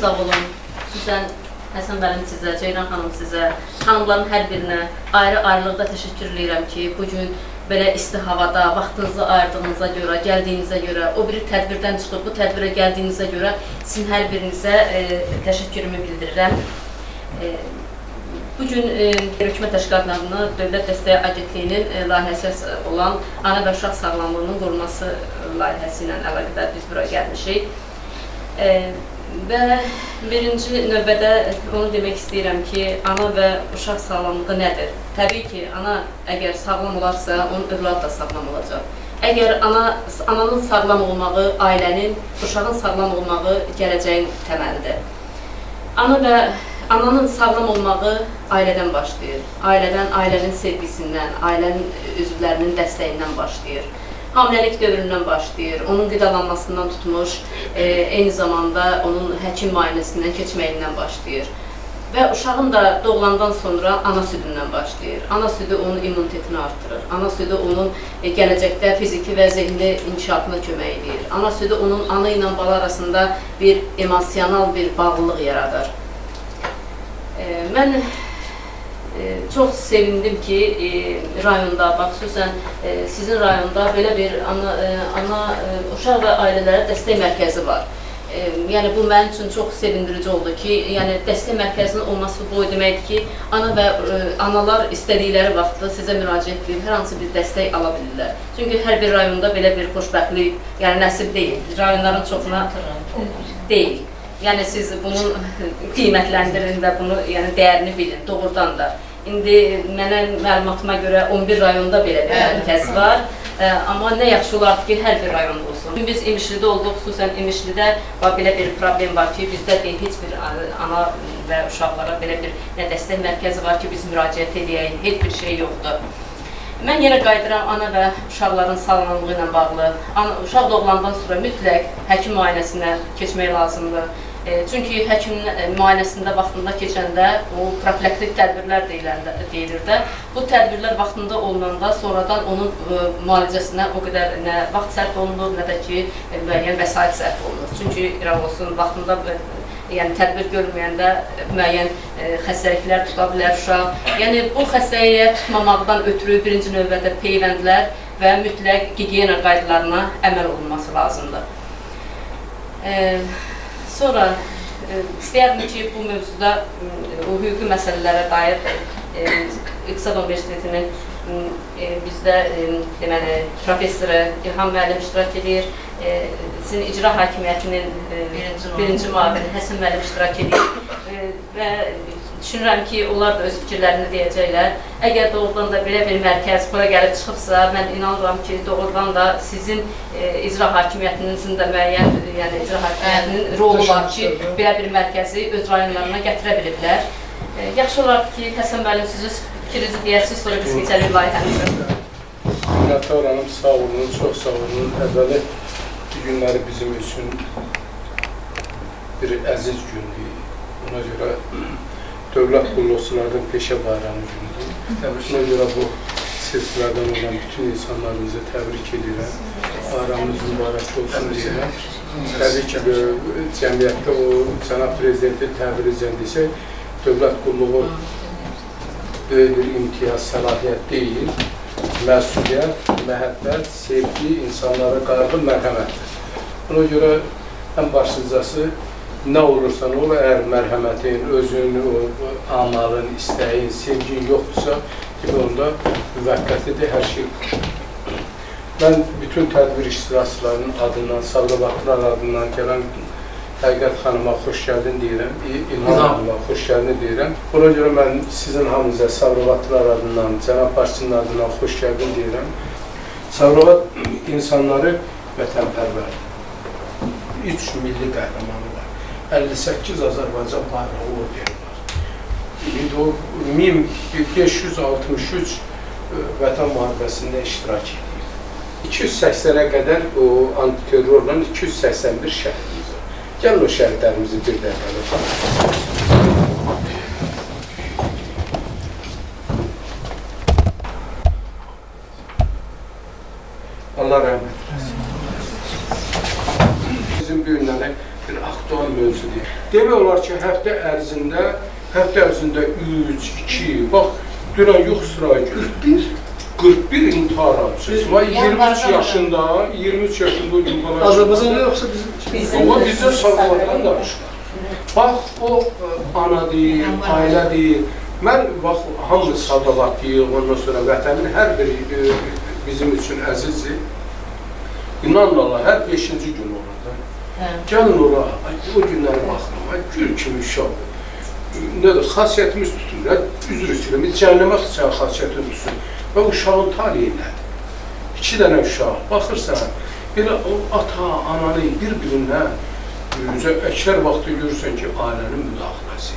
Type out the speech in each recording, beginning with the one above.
sağ olun. Xüsusən Həsən müəllim sizə, Ceyran xanım sizə, xanımların hər birinə ayrı-ayrılıqda təşəkkür edirəm ki, bugün belə isti havada, vaxtınızı ayırdığınıza görə, gəldiyinizə görə, o bir tədbirdən çıxıb bu tədbirə gəldiyinizə görə sizin hər birinizə təşəkkürümü bildirirəm. Bugün Hökumət Təşkilatlarının Dövlət Dəstəyi Agentliyinin layihəsi olan ana və uşaq sağlamlığının qorunması layihəsi ilə əlaqədar biz bura gəlmişik. Və birinci növbədə onu demək istəyirəm ki, ana və uşaq sağlamlığı nədir? Təbii ki, ana əgər sağlam olarsa, onun övladı da sağlam olacaq. Əgər ananın sağlam olmağı, ailənin, uşağın sağlam olmağı gələcəyin təməlidir. Ananın sağlam olmağı ailədən başlayır. Ailənin sevgisindən, ailənin üzvlərinin dəstəyindən başlayır. Hamiləlik dövründən başlayır, onun qidalanmasından tutmuş, eyni zamanda onun həkim müayinəsindən keçməyindən başlayır. Və uşağın da doğulandan sonra ana südündən başlayır. Ana südü onun immunitetini artırır. Ana südü onun gələcəkdə fiziki və zehni inkişafına kömək edir. Ana südü onun ana ilə bala arasında bir emosional bir bağlılıq yaradır. Mən çox sevindim ki, rayonda, xüsusən sizin rayonda belə bir ana uşaq və ailələrə dəstək mərkəzi var. Yəni, bu mənim üçün çox sevindirici oldu ki, yəni dəstək mərkəzinin olması bu deməkdir ki, ana və analar istədikləri vaxtda sizə müraciət edib, hər hansı bir dəstək ala bilirlər. Çünki hər bir rayonda belə bir xoşbəxtlik, yəni nəsib deyil, rayonların çoxuna deyil. Yəni, siz bunun qiymətləndirin və bunu dəyərini bilin, doğrudan da. İndi mənə məlumatıma görə 11 rayonda belə bir mərkəz var. Amma nə yaxşı olardı ki, hər bir rayonda olsun. Biz İmişlidə olduq, xüsusən İmişlidə belə bir problem var ki, bizdə deyil, heç bir ana və uşaqlara belə bir dəstək mərkəzi var ki, biz müraciət edəyək, heç bir şey yoxdur. Mən yenə qayıdıram ana və uşaqların sağlamlığı ilə bağlı. Uşaq doğulandan sonra mütləq həkim müayinəsinə keçmək lazımdır. Çünki həkimin müayinəsində vaxtında keçəndə o profilaktik tədbirlər deyilir də. Bu tədbirlər vaxtında olunanda sonradan onun müalicəsinə o qədər nə vaxt sərf olunur, nə də ki, müəyyən vəsait sərf olunur. Çünki olsun, vaxtında tədbir görməyəndə müəyyən xəstəliklər tuta bilər uşaq. Yəni, bu xəstəliyə tutmamaqdan ötürü birinci növbədə peyvəndlər və mütləq gigiyena qaydalarına əməl olunması lazımdır. Sonra istəyərdim ki, bu mövzuda o hüquqi məsələlərə dair İqtisad Universitetinin bizdə professoru İlham müəllim iştirak edir, sizin icra hakimiyyətinin birinci müavini Həsən müəllim iştirak edir və düşünürəm ki, onlar da öz fikirlərini deyəcəklər. Əgər doğrudan da belə bir mərkəz bura gəlib çıxıbsa, mən inanıram ki, doğrudan da sizin icra hakimiyyətinizin də müəyyən, yəni icra hakimiyyətinin rolu var ki, belə bir mərkəzi öz rayonlarına gətirə biliblər. Yaxşı olardı ki, Həsən müəllim, siz fikrinizi deyəsiniz, sonra biz keçərik layihəmizə. Minnətdar hanım, sağ olun, çox sağ olun. Əvvəli bu günləri bizim üçün bir əziz gündür. Buna görə Dövlət Qulluqçularının peşə bayramı günüdür. Buna görə bu silsilədən olan bütün insanlarımızı təbrik edirəm. Bayramımız mübarək olsun deyirəm. Təbii ki, cəmiyyətdə o cənab prezidentin təbiri desək, dövlət qulluğu böyük bir imtiyaz, səlahiyyət deyil. Məsuliyyət, məhəbbət, sevgi, insanlara qayğı, mərhəmətdir. Buna görə ən başlıcası nə olursan ol, əgər mərhəmətin, özün, amalın, istəyin, sevgin yoxdursa, onda müvəqqətidir, hər şey. Mən bütün tədbir iştirakçılarının adından, Sabirabadlılar adından gələn Həqiqət xanıma xoş gəldin deyirəm, İlham xanıma xoş gəldin deyirəm. Buna görə mən sizin hamınıza Sabirabadlılar adından, Cənab Başçının adından xoş gəldin deyirəm. Sabirabad insanları vətənpərvər, 3 milli qəhrəmanı var. 58 Azərbaycan bayrağı ordeni var. İndi o 1563 vətən müharibəsində iştirak edir. 280-ə qədər o antiterrorla 281 şəhidimiz var. Gəlin o şəhidlərimizi bir dəqiqədə tanıyalım. Allah rəhmət eləsin. Bizim bu günləri bir aktual mövzudur. Demək olar ki, həftə ərzində 3, 2, bax, dünən yox sıra 41 intihar hadisəsi. 23 yaşında o gün bana... Azərbaycanda yoxsa bizim? Ama bizim sağlardan danışırlar. Bax, o anadır, ailədir. Mən, bax, hamı sadavatıyıq, ondan sonra vətənin hər biri bizim üçün əzizdir. İnanın Allah, hər 5-ci gün olur da. Gəlin ora, o günləri baxın, gül kimi uşaq. Nədir, xasiyyətimiz tutur, üzr istəyirəm, biz cəhənnəmə xasiyyətini tutsun. Və uşağın taliyi nədir? 2 dənə uşaq, baxırsan, belə o ata, ananı bir-birindən, əksər vaxtı görürsən ki, ailənin müdaxiləsi.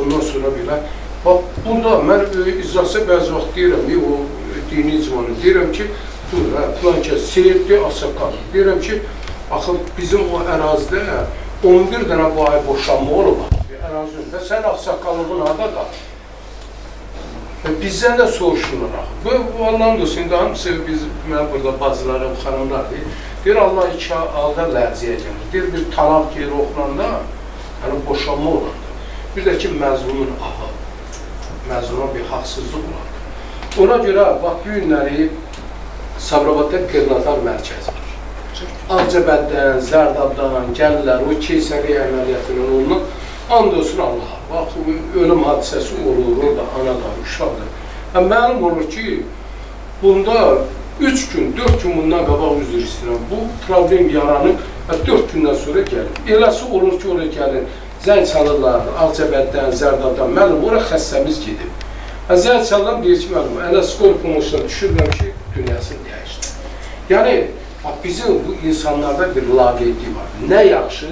Ondan sonra belə, bax, bunda mən icrası bəzi vaxt deyirəm, o dini icmanı, deyirəm ki, dur, filan kəs seyirdi, asaqal. Deyirəm ki, axı bizim o ərazidə 11 dənə bu ay boşanma olub, ərazində, sən asaqallığın hada qalır. Bizdən də soruşurlar. Bu Allah'ın dostu, indi hamısı mən burada bazıları, xanımlar deyir, Allah 2 halda lərziyə gəlir. Deyir, bir talaq yeri oxunanda, yəni boşanma olanda, bir də ki, məzlumun ahı, məzluma bir haqsızlıq olardı. Ona görə, bax, bu günləri Sabirabadda perinatal mərkəz var. Ağcabəddən, Zərdabdan gəlirlər, o keysəri əməliyyatının olunan, and olsun Allah'a. Bax, ölüm hadisəsi olur, orada anadan, uşaqdır. Məlum olur ki, bunda 3 gün, 4 gün bundan qabaq üzr istəyirəm. Bu problem yaranıb 4 gündən sonra gəlir. Eləsi olur ki, oraya gəlir, zəng çalırlar, Ağcabəddən, Zərdabdan, məlum, oraya xəstəmiz gedib. Zəng çalıram, deyir ki, məlum, ələskol pomoşdan düşürlər ki, dünyasını dəyişdir. Yəni, bizim bu insanlarda bir laqeydlik var. Nə yaxşı?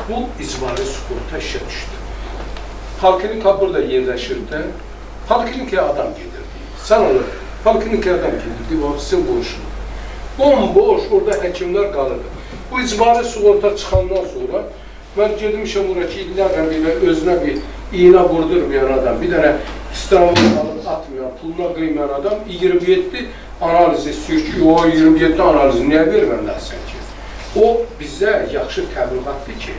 Bu icbari sığorta işə düşdü. Poliklinika burada yerləşirdi. Poliklinikaya adam gedirdi. Sən olur, poliklinikaya adam gedirdi, o sizin qonşunuz. Bomboş, orada həkimlər qalırdı. Bu icbari sığorta çıxandan sonra mən gedmişəm oraya ki, illərlə belə özünə bir iğnə vurdurmayan adam, bir dənə İstanbul alıb atmayan, puluna qıymayan adam 27 analiz istiyor ki, o 27 analizi niyə verməməlisən ki? O bizdə yaxşı təbliğatdır ki,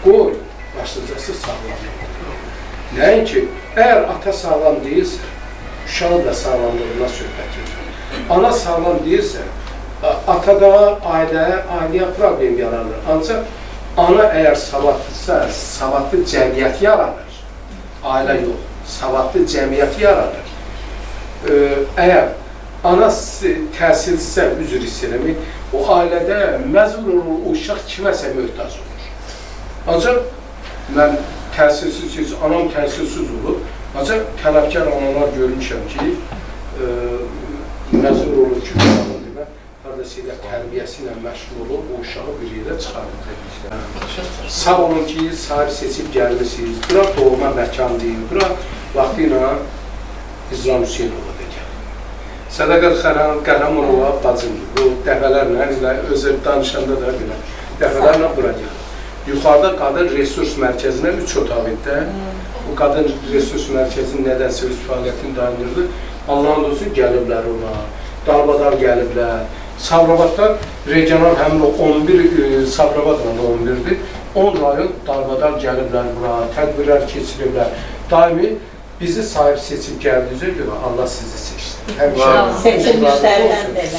qoy, başlıcası sağlamlıqdır. Nəinki, əgər ata sağlam deyilsə, uşağı da sağlamlığına söhbət edir. Ana sağlam deyilsə, atada, ailəyə problem yaranır. Ancaq ana əgər savadlısa, savadlı cəmiyyət yaranır. Ailə yox, savadlı cəmiyyət yaranır. Əgər ana təhsilsə, üzr istəyirəm, o ailədə məzun olur, o uşaq kiməsə möhtac olur. Ancaq mən təhsilsiz, anam təhsilsiz olur. Ancaq tələbkar analar görmüşəm ki, məzun olur ki, haradasıyla tərbiyəsi ilə məşğul olur, o uşağı bir yerə çıxarır. Sağ olun ki, sahib seçib gəlmişsiniz. Bura doğma məkandır, bura vaxtı ilə İzram Hüseynova da gəlir. Sədaqət Qəhrəmanova bacımdır. Bu dəfələrlə, özü danışanda da belə, dəfələrlə bura gəlir. Yuxarıda qadın resurs mərkəzinə 3 otaqlıqda, bu qadın resurs mərkəzinin nədənsə öz fəaliyyətini dayanırdı. Allah'ın olsun gəliblər ona, Dalbadar gəliblər. Sabirabaddan regional həmin o 11, Sabirabaddan 11'dir. 10 rayon Dalbadar gəliblər bura, tədbirlər keçiriblər. Daimi bizi sahib seçib gəldiyinizə görə Allah sizi seçsin.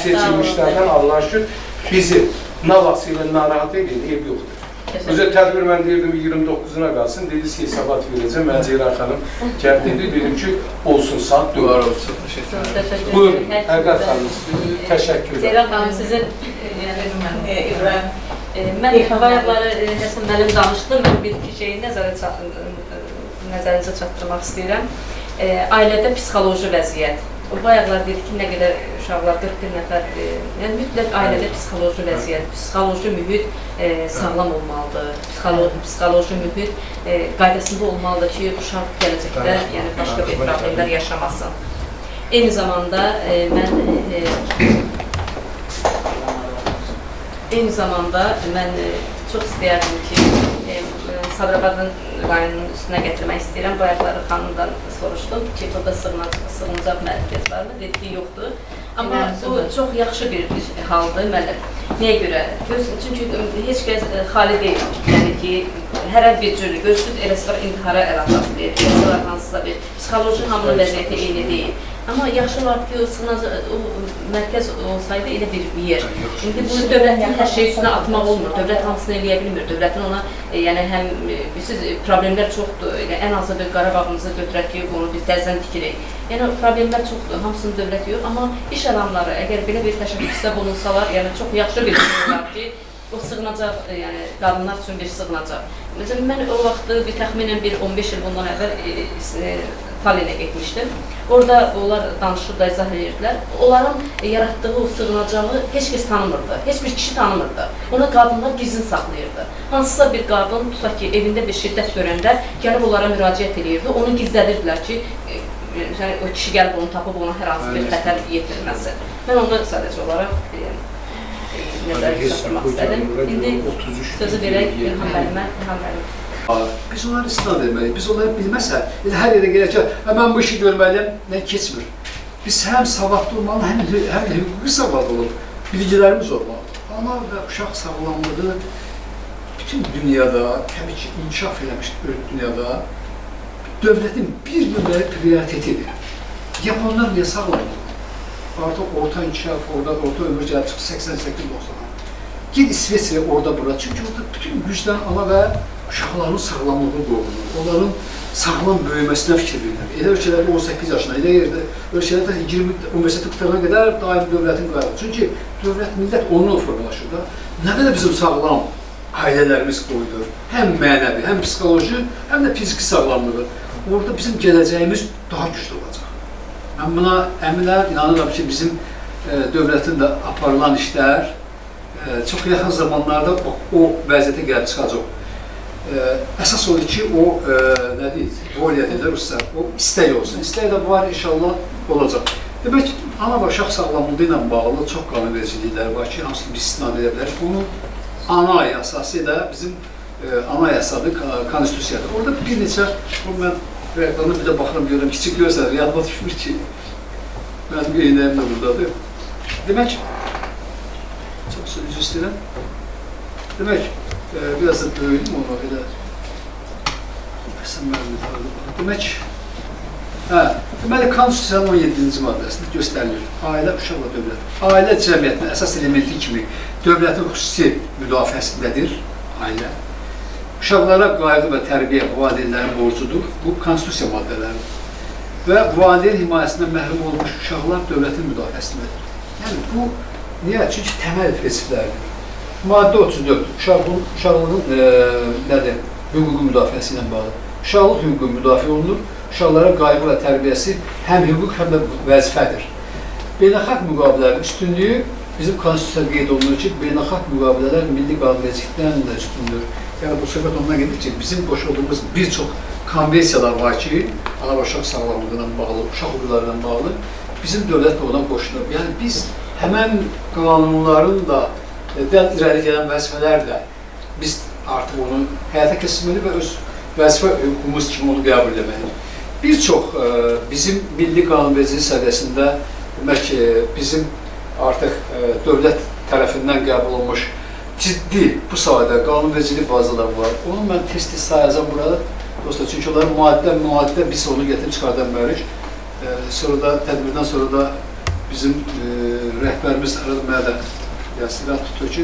Seçilmişlərdən Allah'a şükür bizi nə vasıyla narahat edin, ev yoxdur. Özə tədbir mən deyirdim 29'una qalsın, dedi ki, hesabat verəcəm, mən Ceyran xanım gəl dedi, dedim ki, olsun saat 4. Var olsun, teşekkür ederim. Buyurun, Ərqət xanım, təşəkkür ederim. Ceyran xanım, sizin İbrahim, mən bayaqları Həsən müəllim danışdı, mən bir-iki şeyi nəzərinizə çatdırmaq istəyirəm. Ailədə psixoloji vəziyyət. O bayaqlar dedi ki, nə qədər uşaqlar, 41 nəfər, yəni mütləq ailədə psixoloji vəziyyət, psixoloji mühit sağlam olmalıdır, psixoloji mühit qaydasında olmalıdır ki, uşaq gələcəkdə yəni başqa bir problemlər yaşamasın. Eyni zamanda mən çox istəyərdim ki, Sabirabadın rayonunun üstünə gətirmək istəyirəm. Bayaqları xanımdan soruşdum ki, burada sığınacaq mərkəz varmı? Dedi ki, yoxdur. Amma bu çox yaxşı bir haldır müəllim. Niyə görə? Çünki heç kəs xali deyil. Yəni ki, hər bir cür görürsünüz, eləsi var intihara əl atabilir, eləsi var hansısa bir psixoloji hamının vəziyyəti eyni deyil. Amma yaxşı var ki, o mərkəz olsaydı elə bir yer. İndi bu dövlətin hər şey üstünə atmaq olmur. Dövlət hamısını eləyə bilmir. Dövlətin ona, yəni həm bilirsiniz, problemlər çoxdur. Ən azı bir Qarabağımızı götürək ki, onu biz təzədən tikirək. Yəni problemlər çoxdur. Hamısını dövlət yox. Amma iş adamları əgər belə bir təşəbbüsdə bulunsalar, yəni çox yaxşı bir şey var ki, o sığınacaq, yəni qadınlar üçün bir sığınacaq. Məsələn, mən o vaxtı bir təxminən 15 il bundan əvvəl Talinə getmişdim. Orada onlar danışıb da izah edirdilər. Onların yaratdığı o sığınacağı heç kəs tanımırdı, heç bir kişi tanımırdı. Ona qadınlar gizlin saxlayırdı. Hansısa bir qadın, tutaq ki, evində bir şiddət görəndə gəlib onlara müraciət edirdi, onu gizlədirdilər ki, o kişi gəlib onu tapıb ona hər hansı bir xətər yetirməsin. Mən onu sadəcə olaraq nəzərə çatdırmaq istədim. İndi sözü verək İlham müəllimə. Biz onları istinad etməliyik. Biz onları bilməsə, hər yerə gələk ki, mən bu işi görməliyəm, nə keçmir. Biz həm savadlı olmalı, həm hüquqi savadlı olub, bilgilərimiz olmalı. Ana və uşaq sağlamlığı bütün dünyada, təbii ki, inkişaf eləmiş dünyada dövlətin bir nömrəli prioritetidir. Yapanlar niyə sağlamlığı? Artıq orta inkişaf, orta ömür gəlib çıxı 88-90'a. Gid İsveçrə orada bura, çünki orada bütün gücdən ana və uşaqların sağlamlığı qorunur, onların sağlam böyüməsinə fikir verirlər. Elə ölkələrdə 18 yaşına, elə yerdə ölkələrdə 20 universiteti qutarana qədər daim dövlətin qayğı. Çünki dövlət, millət onunla formalaşır da. Nə qədər bizim sağlam ailələrimiz qoydur, həm mənəvi, həm psixoloji, həm də fiziki sağlamlığı. Orada bizim gələcəyimiz daha güclü olacaq. Mən buna əminəm, inanıram ki, bizim dövlətin də aparılan işlər çox yaxın zamanlarda o vəziyyətə gəlib çıxacaq. Əsas odur ki, o, nə deyil, voliyyətində Ruslar, o istək olsun. İstək də var, inşallah olacaq. Demək, ana və uşaq sağlamlığı ilə bağlı çox qanunvericiliklər var ki, hamısını biz istinad edə bilərik. Bunun ana yasası da bizim ana yasadır, konstitusiyadır. Orada bir neçə, mən rəqlamda bir də baxıram, görürəm, kiçik görürsən, yadıma düşmür ki, mənim eynəyim də buradadır. Demək, çox üzr istəyirəm. Demək, biraz da böyüdüm ona elə. Demək, deməli, Konstitusiyanın 17-ci maddəsində göstərilir. Ailə, uşaq və dövlət. Ailə cəmiyyətinin əsas elementi kimi dövlətin xüsusi müdafiəsindədir, ailə. Uşaqlara qayğı və tərbiyə valideynlərin borcudur. Bu, Konstitusiya maddələridir. Və valideyn himayəsindən məhrum olmuş uşaqlar dövlətin müdafiəsindədir. Yəni, bu, niyə? Çünki təməl prinsiplərdir. Maddə 34, uşaqlığın hüquqi müdafiəsi ilə bağlı. Uşaqlıq hüququ müdafiə olunur, uşaqlara qayğı və tərbiyəsi həm hüquq, həm də vəzifədir. Beynəlxalq müqavilələrin üstünlüyü bizim konstitusiyada qeyd olunur ki, beynəlxalq müqavilələr milli qanunvericilikdən də üstündür. Yəni, bu söhbət ondan gedir ki, bizim qoşulduğumuz bir çox konvensiyalar var ki, ana və uşaq sağlamlığı ilə bağlı, uşaq hüquqları ilə bağlı, bizim dövlət də ondan qoşulur. Yəni, biz həmən qanunların da irəli gələn vəzifələrlə biz artıq onu həyata keçirməli və öz vəzifə hüququmuz kimi onu qəbul etməliyik. Bir çox bizim milli qanunvericilik səviyyəsində demək, bizim artıq dövlət tərəfindən qəbul olunmuş ciddi bu sahədə qanunvericilik bazaları var. Onu mən tez-tez sayacağım burada. Dostlar, çünki onların müaddə biz onu getirib çıxardan bilərik. Sonra da, tədbirdən sonra da bizim rəhbərimiz aradı mənə də silah tutuyor ki,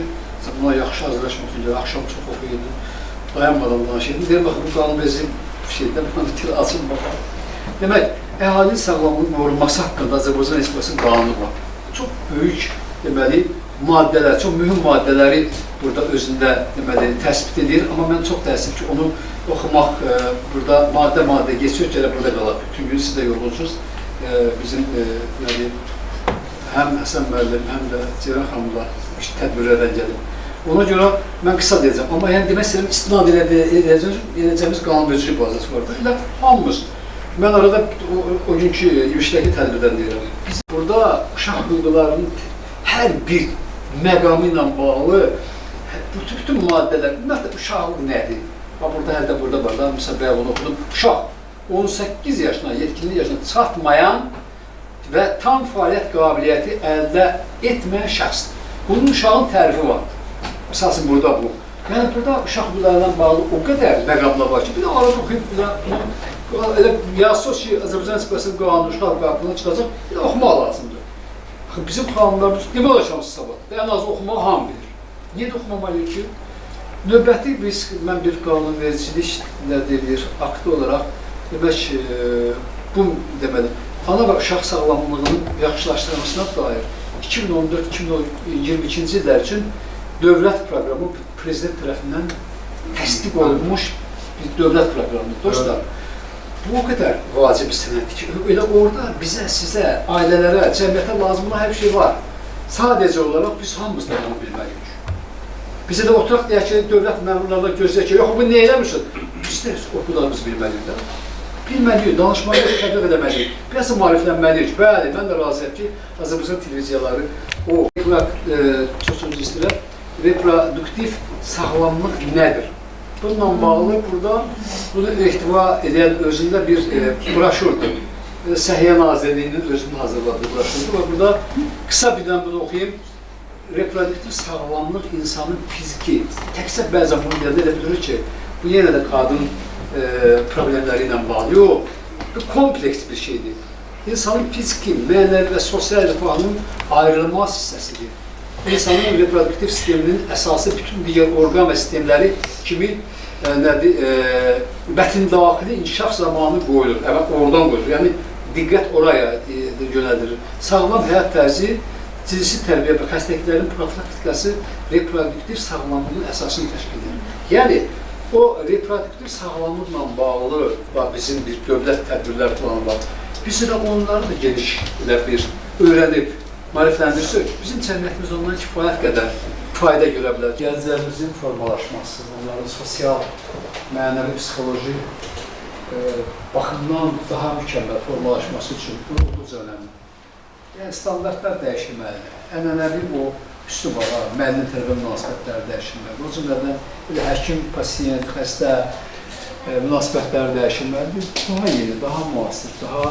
buna yaxşı hazırlaşmaq üçün, axşam çox oxuyurdu, dayanmadan danışırdı. Deyir, bax, bu qanunvericilik şeydən buna bitir, açın baxaq. Demək, əhalinin sağlamlığının qorunması haqqında Azərbaycan Respublikasının qanunu var. Çox böyük, deməli, maddələr, çox mühüm maddələri burada özündə, deməli, təsbit edir. Amma mən çox təəssüf ki, onu oxumaq, burada maddə geçiyor ki, burada qalır. Bütün gün siz də yorulursunuz. Bizim, deməli, həm Həsən müəllim, həm də Ceyran xanımla tədbirlərdən gəlib. Ona görə mən qısa deyəcəm. Amma yəni demək istəyirəm, istinad edəcəyimiz qanunvericilik bazası var da. Elə hamımız. Mən arada o günkü yürüyüşdəki tədbirdən deyirəm. Biz burada uşaq hüquqlarının hər bir məqamı ilə bağlı bütün maddələr, ümumiyyətlə uşaqlıq nədir? burada hələ də burada var da, məsələn, bəyə bunu oxudum. Uşaq 18 yaşına, yetkinlik yaşına çatmayan və tam fəaliyyət qabiliyyəti əldə etməyən şəxsdir. Bunun uşağın tərifi var. Əsasın burada bu. Yəni, burada uşaq bunlarla bağlı o qədər məqamlar var ki, bir də arada oxuyub, elə yazsız ki, Azərbaycan Respublikasının qanunu uşaq qanununa çıxacaq, bir də oxumaq lazımdır. Bizim qanunlarımız demə olacağımız sabah, ən az oxumaq hamı bilir. Niyə də oxumamalıyıq ki? Növbəti mən bir qanunvericilik deyilir, aktı olaraq demək bu deməli, ana və uşaq sağlamlığının yaxşılaşdırılmasına dair 2014-2022-ci illər üçün dövlət proqramı prezident tərəfindən təsdiq olunmuş bir dövlət proqramıdır. Dostlar, bu o qədər vacib sənətdir ki, elə orada bizə, sizə, ailələrə, cəmiyyətə lazım olan hər şey var. Sadəcə olaraq biz hamımız da bunu bilməliyik. Bizə də oturaq deyək ki, dövlət məmurlarına gözləyək ki, yox, bu nə eləmirsən? Biz də oxularımız bilməliyik. Bilməliyik, danışmalıyıq, təbliğ edəməliyik. Biraz da maariflənməliyik. Bəli, mən də razıyam ki, Azərbaycan televiziyaları o çoxuncu istəyirlər, reproduktiv sağlamlıq nədir? Bununla bağlı burada bunu ehtiva edən özündə bir broşurdur. Səhiyyə Nazirliyinin özünün hazırladığı broşurdur və burada qısa birdən bunu oxuyayım. Reproduktiv sağlamlıq insanın fiziki, təkcə bəzən bunu deyəndə elə bilir ki, bu yenə də qadın problemləri ilə bağlı. Yox, bu kompleks bir şeydir. İnsanın fiziki, mənəvi və sosial rifahının ayrılmaz hissəsidir. İnsanın reproduktiv sisteminin əsası bütün digər orqan və sistemləri kimi bətin daxili inkişaf zamanı qoyulur, oradan qoyulur. Yəni, diqqət oraya yönəldirir. Sağlam həyat tərzi, cinsi tərbiyə və xəstəliklərin profilaktikası reproduktiv sağlamlığın əsasını təşkil edir. Yəni, o reproduktiv sağlamlıqla bağlı bizim bir dövlət tədbirlər planı var. Biz də onları da geniş bir öyrənib, marifləndirirsək, bizim cəmiyyətimiz ondan kifayət qədər fayda görə bilər. Gənclərimizin formalaşması, onların sosial, mənəvi, psixoloji baxımdan daha mükəmməl formalaşması üçün bu olduqca önəmli. Yəni, standartlar dəyişilməlidir. Ənənəvi o üslubalar, müəllim-tələbə münasibətləri dəyişilməlidir. O cümlədən həkim, pasiyent, xəstə münasibətləri dəyişilməlidir. Daha yeni, daha müasir, daha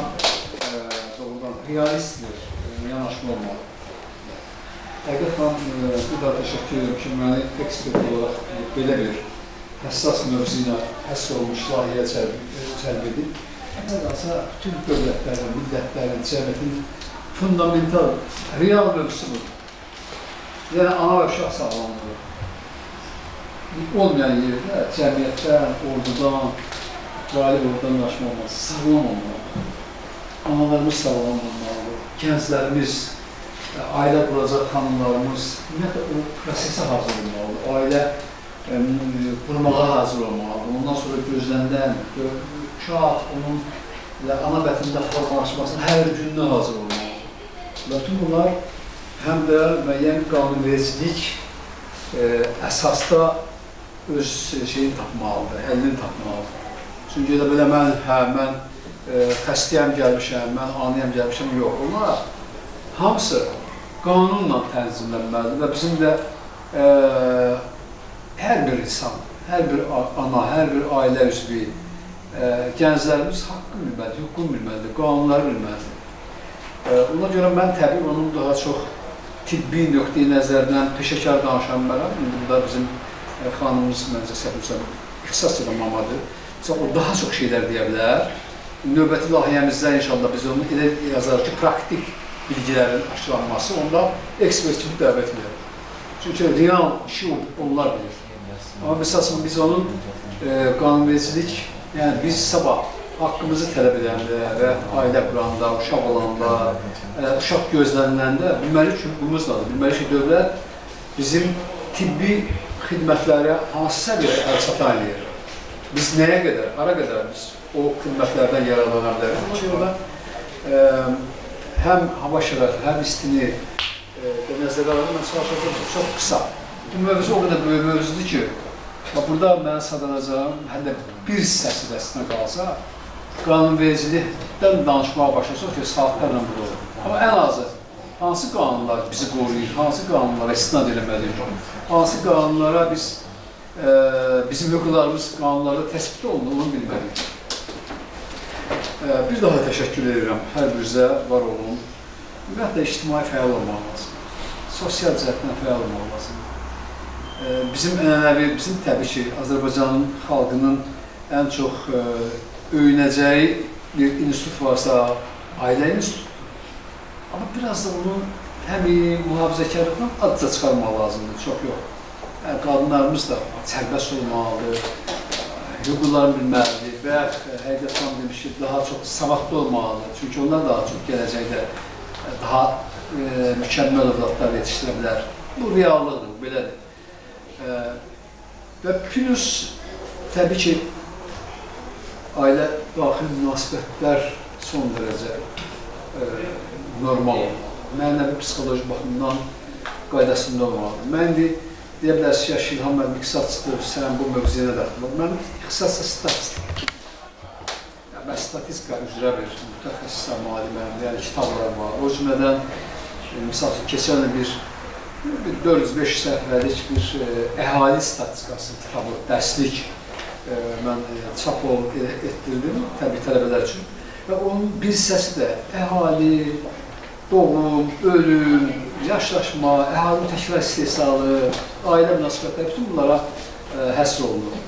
doğrudan realistdir. Yanaşma olmalı. Həqiqətən, bir daha təşəkkür edirəm ki, məni ekspert olaraq belə bir həssas mövzu ilə həsr olmuş layihəyə cəlb edib. Nəsə, bütün dövlətlərin, millətlərin, cəmiyyətin fundamental, real mövzusudur. Yəni, ana və uşaq sağlamlığı. Olmayan yerdə, cəmiyyətdən, ordudan, valib ordanlaşma olması, sağlam olmalı. Analarımız sağlam olmalı. Gənclərimiz, ailə quracaq xanımlarımız ümumiyyətlə o prosesə hazır olmalı, ailə qurmağa hazır olmalı. Ondan sonra gözlənilən uşaq, onun ana bətnində formalaşmasının hər gündən hazır olmalı. Bütün bunlar həm də müəyyən qanunvericilik əsasda öz şeyini tapmalıdır, həllini tapmalıdır. Çünki elə belə mən xəstəyəm gəlmişəm, mən anıyam gəlmişəm, yox. Onlar hamısı qanunla tənzimlənməlidir və bizim də hər bir insan, hər bir ana, hər bir ailə üzvü, gənclərimiz haqqını bilməlidir, hüququnu bilməlidir, qanunları bilməlidir. Ona görə mən təbii onun daha çox tibbi nöqteyi nəzərdən peşəkar danışan mənəm. Burada bizim xanımımız məncə səhvləsəm ixtisasçı mamadır. O daha çox şeylər deyə bilər. Növbəti layihəmizdə inşallah biz onu elə yazarıq ki, praktik bilgilərin aşılanması, onda ekspert kimi dəvət edilir. Çünki real işi onlar bilir. Amma məsələn, biz onun qanunvericilik, yəni biz sabah haqqımızı tələb edəndə və ailə quranda, uşaq olanda, uşaq gözləniləndə bilməli ki, hüququmuzdadır. Bilməli ki, dövlət bizim tibbi xidmətlərə hansı səviyyədə əlçatan edir. Biz nəyə qədər, hara qədər biz o xidmətlərdən yararlana bilərik. Ona görə həm hava şəraiti, həm istini nəzərə alır, mən çalışacağım ki, çox qısa. Bu mövzu o qədər böyük mövzudur ki, burada mən sadanacağım, hələ bir hissəsi də əslində qalsa, qanunvericilikdən danışmağa başlasaq ki, saatlarla burada olur. Amma ən azı, hansı qanunlar bizi qoruyur, hansı qanunlara istinad eləməliyik, hansı qanunlara biz bizim hüquqlarımız qanunlarda təsbit olunur, onu bilməliyik. Bir daha təşəkkür edirəm hər birinizə, var olun. Ümumiyyətlə, ictimai fəal olmaq lazım, sosial cəhətdən fəal olmaq lazım. Bizim ənənəvi, bizim təbii ki, Azərbaycanın xalqının ən çox öyünəcəyi bir institut varsa, ailə institutudur. Amma biraz da onun həm mühafizəkarlıqdan adca çıxarmaq lazımdır, çox yox. Qadınlarımız da sərbəst olmalıdır, hüquqlarını bilməlidir və həqiqətən demiş ki, daha çox savadlı olmalıdır. Çünki onlar daha çox gələcəkdə daha mükəmməl övladlar yetişdirə bilər. Bu reallıqdır, belədir. Və plus, təbii ki, ailə daxil münasibətlər son dərəcə normal olmalı. Mənəvi psixoloji baxımdan qaydasında olmalıdır. Mən deyə bilərsiniz ki, İlham müəllim iqtisadçıdır, sən bu mövzuya da mən ixtisasda statistik. Mən statistika üzrə bir mütəxəssisəm, aliməm, yəni kitablar var. O cümlədən, misal üçün, keçən bir 400-500 səhifəlik bir əhali statistikası kitabı, dərslik mən çap etdirdim, təbii tələbələr üçün. Və onun bir hissəsi də əhali, doğum, ölüm, yaşlaşma, əhalinin təkrar istehsalı, ailə münasibətləri, bütün bunlara həsr olunur.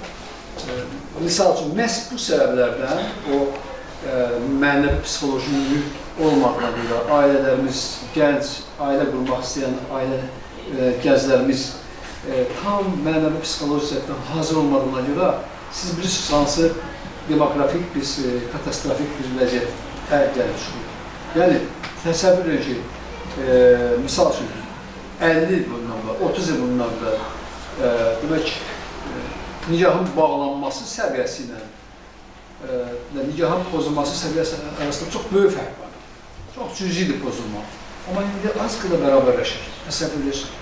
Misal üçün, məhz bu səbəblərdən o mənəvi psixoloji mühit olmadığına görə ailələrimiz, gənc, ailə qurmaq istəyən ailə gənclərimiz tam mənəvi psixoloji cəhətdən hazır olmadığına görə siz bilirsiniz, hansı demografik, katastrofik bir vəziyyətə gəlib çıxıyor. Yəni, təsəvvür edin ki, misal üçün, 50 il bundan da, 30 il bundan da demək, nikahın bağlanması səviyyəsi ilə nikahın pozulması səviyyəsi arasında çox böyük fərq var. Çox cüzidir pozulma. Amma indi az qıda bərabərləşir. Təsəvvür edirsiniz.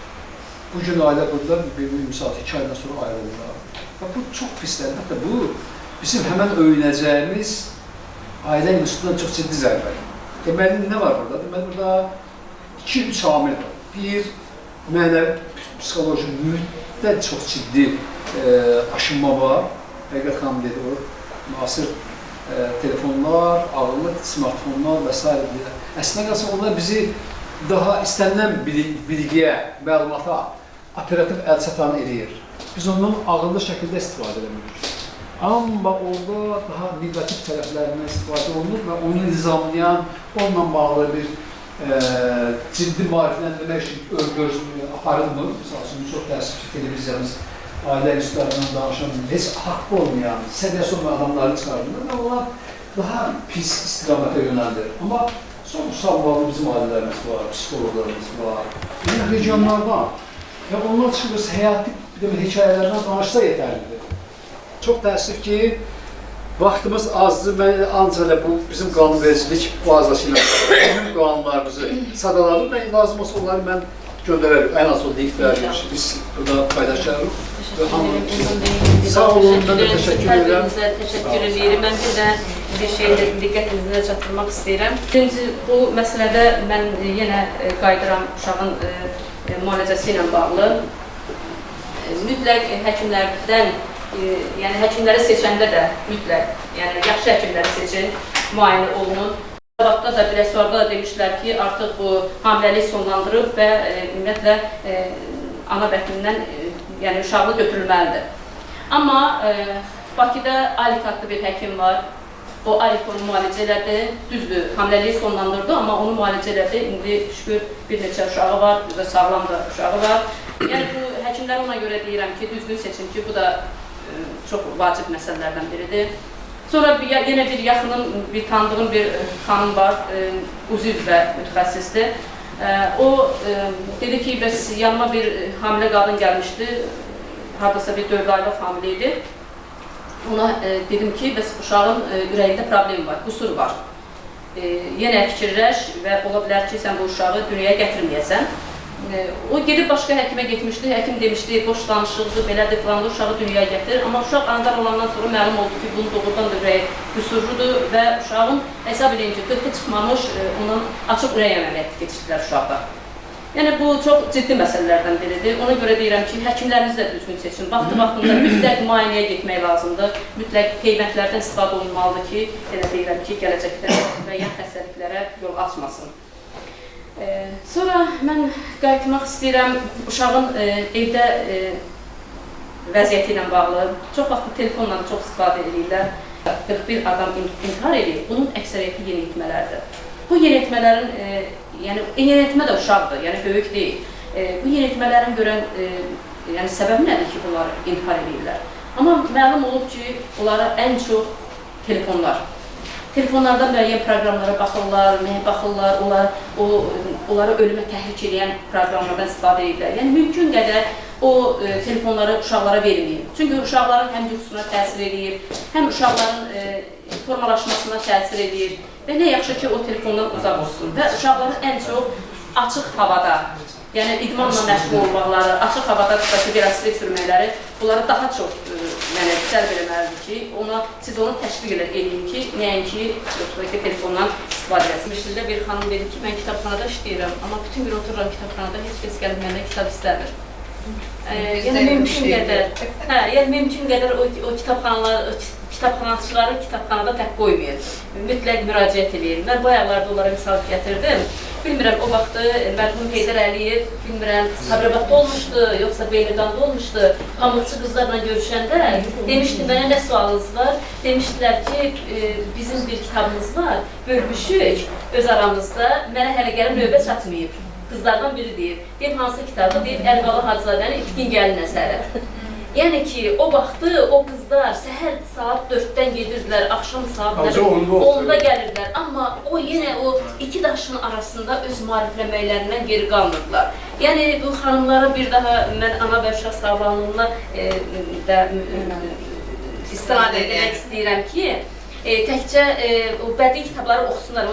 Bugün ailə qurdular, bir misal 2 aydan sonra ayrılırlar. Bu çox pislər. Hətta bu, bizim həmən öyünəcəyimiz ailə institutundan çox ciddi zərbədir. Deməli, nə var burada? Deməli, burada 2-3 amil var. Bir, mənəvi psixoloji mühitdə çox ciddi aşınma var. Həqiqət xanım dedi, o müasir telefonlar, ağırlıq, smartfonlar və s. Əslində qalsa, onlar bizi daha istənilən bilgiyə, məlumata, operativ əl-çatan edir. Biz ondan ağırlı şəkildə istifadə edemirik. Amma orada daha negativ tərəflərindən istifadə olunur və onu nizamlayan, onunla bağlı bir ciddi maarifləndirmək üçün aparılmır. Misal üçün, çox təəssüf ki, televiziyamız ailə institutlarından danışan, heç haqqı olmayan, səviyyəsi olmayan adamları çıxardırlar və onlar daha pis istiqamətə yönəldir. Amma son savvalı bizim ailələrimiz var, psikologlarımız var, yəni regionlardan və onlar çıxırız, həyati hekayələrdən danışsa yetərlidir. Çox təəssüf ki, vaxtımız azdır, mən ancaq da bu bizim qanunvericilik vasitəsilə bizim qanunlarımızı sadaladım və lazım olsa onları mən göndərərim, ən az o deyiklərdir ki, biz burada paylaşarıq. Sağ olun, mən də təşəkkür edirəm. Təşəkkür edirəm. Mən bir də bir şeylə diqqətinizə çatdırmaq istəyirəm. Birinci, bu məsələdə mən yenə qayıdıram uşağın müalicəsi ilə bağlı. Mütləq həkimlərdən, yəni həkimləri seçəndə də mütləq, yəni yaxşı həkimləri seçin, müayinə olunun. Vaxtda da biləsuarda da demişlər ki, artıq bu hamiləlik sonlandırıb və ümumiyyətlə ana bətnindən yəni uşaqlı götürülməlidir. Amma Bakıda Alik adlı bir həkim var. O Alik onu müalicə elədi. Düzdür, hamiləliyi sonlandırdı, amma onu müalicə elədi. İndi şükür bir neçə uşağı var, sağlam da uşağı var. Yəni bu həkimlər ona görə deyirəm ki, düzgün seçin ki, bu da çox vacib məsələlərdən biridir. Sonra yenə bir yaxınım, bir tanıdığım bir xanım var, uzi üzrə mütəxəssisdir. O dedi ki, bəs yanıma bir hamilə qadın gəlmişdi, haradasa bir 4 aylıq hamilə idi. Ona dedim ki, bəs uşağın ürəyində problem var, qusur var. Yenə fikirləş və ola bilər ki, sən bu uşağı dünyaya gətirməyəsən. O gedib başqa həkimə getmişdi, həkim demişdi, boş danışıqdır, belədir, filanlı uşağı dünyaya gətirir. Amma uşaq anadan olandan sonra məlum oldu ki, bunun doğrudan da ürəyi qüsurludur və uşağın hesab edin ki, 40-ı çıxmamış, onun açıq ürək əməliyyatı keçirdilər uşaqda. Yəni bu çox ciddi məsələlərdən biridir. Ona görə deyirəm ki, həkimləriniz də düzgün seçin. Vaxtı-vaxtında mütləq müayinəyə getmək lazımdır. Mütləq peyvəndlərdən istifadə olunmalıdır ki, elə deyirəm ki, gələcəkdə müəyyən xəstəliklərə yol açmasın. Sonra mən qayıtmaq istəyirəm uşağın evdə vəziyyəti ilə bağlı. Çox vaxt telefonla çox istifadə edirlər. 41 adam intihar edir, bunun əksəriyyəti yeniyetmələrdir. Bu yeniyetmələrin, yəni yeniyetmə də uşaqdır, yəni böyük deyil. Bu yeniyetmələrin görən səbəbi nədir ki, bunlar intihar edirlər? Amma məlum olub ki, onlara ən çox telefonlar. Telefonlarda müəyyən proqramlara baxırlar, onları ölümə təhrik edən proqramlardan istifadə edirlər. Yəni mümkün qədər o telefonları uşaqlara verməyin. Çünki uşaqların həm yuxusuna təsir edir, həm uşaqların formalaşmasına təsir edir və nə yaxşı ki, o telefondan uzaq olsun və uşaqların ən çox açıq havada, yəni idmanla məşğul olmaqları, açıq havada velosiped sürməkləri bunları daha çox cəlb eləməlidir ki, siz onu təşviq edin ki, nəinki yoxsa ki, telefondan istifadə edəsiniz.Mişlidə bir xanım dedi ki, mən kitabxanada işləyirəm, amma bütün gün otururam kitabxanada, heç kəs gəlib məndən kitab istəmir. Yəni mümkün qədər o kitabxanaçıları kitabxanada tək qoymayın, mütləq müraciət edin. Mən bu ayaqlarda onlara misal gətirdim. Bilmirəm, o vaxtı mərhum Heydər Əliyev, bilmirəm, Sabirabadda olmuşdu, yoxsa Beynidanda olmuşdu. Pamukçu qızlarla görüşəndə demişdi, mənə nə sualınız var? Demişdilər ki, bizim bir kitabımız var, bölmüşük öz aramızda, mənə hələ gələn növbə çatmayıb. Qızlardan biri deyir, hansı kitabı? Deyib, Əlibala Hacızadənin İtkin gəlin əsəri. Yəni ki, o vaxtı o qızlar səhər saat 4-dən gedirdilər, axşam saat 10-da gəlirdilər. Amma o yenə o iki daşın arasında öz maarifləməklərindən geri qalmırdılar. Yəni bu xanımlara bir daha mən ana və uşaq sağlamlığına istinad etmək istəyirəm ki, təkcə o bədii kitabları oxusunlar,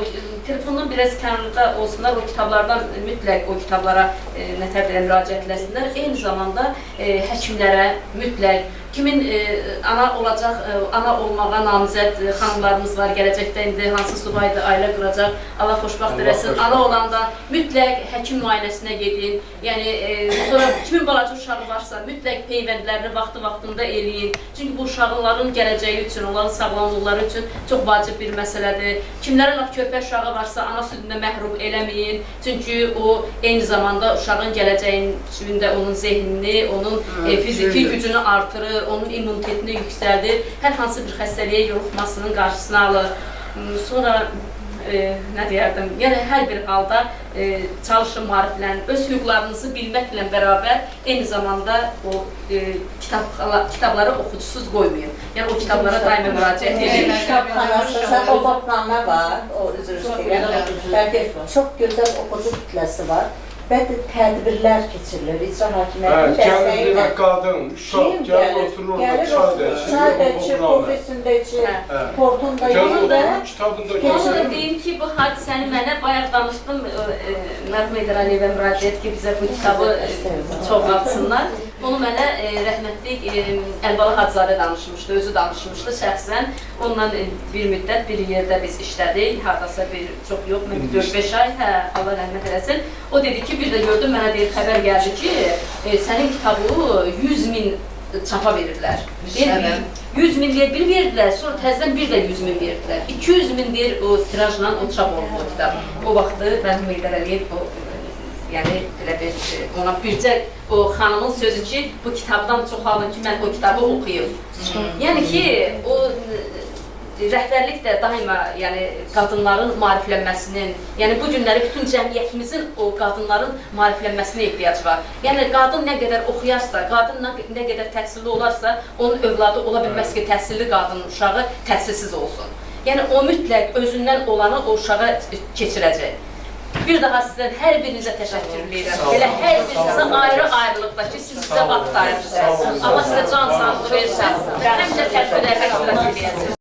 telefondan biraz kənarda olsunlar, o kitablardan mütləq o kitablara müraciət eləsinlər. Eyni zamanda həkimlərə mütləq, kimin ana olmağa namizəd xanımlarımız var, gələcəkdə indi hansı subaydı, ailə quracaq, Allah xoşbaxt eləsin, ana olanda mütləq həkim müayinəsinə gedin. Yəni, sonra kimin balaca uşağı varsa, mütləq peyvəndlərini vaxtı-vaxtında eləyin. Çünki bu uşaqların gələcəyi üçün, onların sağlamlıqları üçün çox vacib bir məsələdir. Kimlərin körpə uşağı varsa, ana südündə məhrum eləməyin. Çünki o, eyni zamanda uşağın gələcəyində onun zehnini, onun fiziki gücünü artırır, onun immunitetini yüksəldir, hər hansı bir xəstəliyə yoluxmasının qarşısını alır. Sonra, nə deyərdim, yəni hər bir halda çalışın, maariflənin, öz hüquqlarınızı bilməklə bərabər, eyni zamanda o kitabları oxucusuz qoymayın. Yəni o kitablara daimi müraciət edin. Kitabxanasında o baxnamə var, o üzr istəyirəm. Çox gözəl oxucu kütləsi var. Və tədbirlər keçirilir, icra hakimiyyətinin dəstəyi ilə. Gəlir qadın, uşaq, gəlir otururlar, çay içir, kofesində içir, portunda yolunda. Onu da deyim ki, bu hadisəni mənə bayaq danışdım, mərhum Heydər Əliyevə müraciət ki, bizə bu kitabı çoxaltsınlar. Onu mənə rəhmətlik Əlibala Hacızadə danışmışdı, özü danışmışdı şəxsən. Ondan bir müddət bir yerdə biz işlədik, hardasa çox yox, 4-5 ay, Allah rəhmət eləsin. O dedi ki, bir də gördüm, mənə deyir, xəbər gəldi ki, sənin kitabı 100 min çapa verirlər. 100 min deyir, bir verdilər, sonra təzdən bir də 100 min verdilər. 200 min deyir, o tirajla o çap oldu o kitab. O vaxtı mərhum Heydər Əliyev yəni, ona bircə o xanımın sözü ki, bu kitabdan çoxalın ki, mən o kitabı oxuyum. Yəni ki, o rəhbərlik də daima qadınların maariflənməsinin, yəni bu günləri bütün cəmiyyətimizin o qadınların maariflənməsinə ehtiyac var. Yəni qadın nə qədər oxuyarsa, qadın nə qədər təhsilli olarsa, onun övladı ola bilməz ki, təhsilli qadının uşağı təhsilsiz olsun. Yəni o mütləq özündən olanı o uşağa keçirəcək. Bir daha sizdən hər birinizə təşəkkür edirəm. Elə hər birinizə ayrı-ayrılıqda ki, siz bizə vaxt ayırırsınız. Allah sizə can sağlığı versin və həmcə tədbirlərə iştirak edəcəksiniz.